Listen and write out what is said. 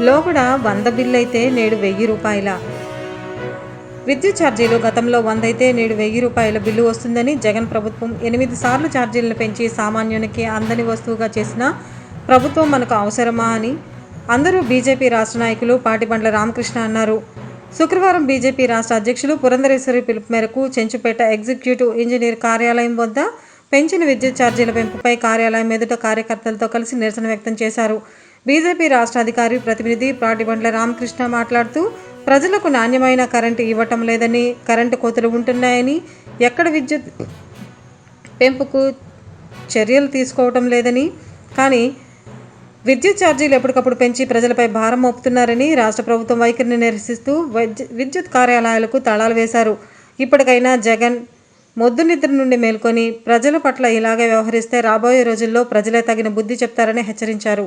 లోగడ 100 బిల్లు అయితే నేడు ₹1000. విద్యుత్ ఛార్జీలు గతంలో 100 అయితే నేడు ₹1000 బిల్లు వస్తుందని జగన్ ప్రభుత్వం 8 సార్లు ఛార్జీలను పెంచి సామాన్యునికి అందని వస్తువుగా చేసిన ప్రభుత్వం మనకు అవసరమా అని అందరూ బీజేపీ రాష్ట్ర నాయకులు పాటిబండ్ల రామకృష్ణ అన్నారు. శుక్రవారం బీజేపీ రాష్ట్ర అధ్యక్షులు పురంధరేశ్వరి పిలుపు మేరకు చెంచుపేట ఎగ్జిక్యూటివ్ ఇంజనీర్ కార్యాలయం వద్ద పెంచిన విద్యుత్ ఛార్జీల పెంపుపై కార్యాలయం ఎదుట కార్యకర్తలతో కలిసి నిరసన వ్యక్తం చేశారు. బీజేపీ రాష్ట్ర అధికారి ప్రతినిధి పాటిబండ్ల రామకృష్ణ మాట్లాడుతూ ప్రజలకు నాణ్యమైన కరెంటు ఇవ్వటం లేదని, కరెంటు కోతలు ఉంటున్నాయని, ఎక్కడ విద్యుత్ పెంపుకు చర్యలు తీసుకోవటం లేదని, కానీ విద్యుత్ ఛార్జీలు ఎప్పటికప్పుడు పెంచి ప్రజలపై భారం మోపుతున్నారని రాష్ట్ర ప్రభుత్వం వైఖరిని నిరసిస్తూ విద్యుత్ కార్యాలయాలకు తాళాలు వేశారు. ఇప్పటికైనా జగన్ మొద్దు నిద్ర నుండి మేల్కొని ప్రజల పట్ల ఇలాగే వ్యవహరిస్తే రాబోయే రోజుల్లో ప్రజలే తగిన బుద్ధి చెప్తారని హెచ్చరించారు.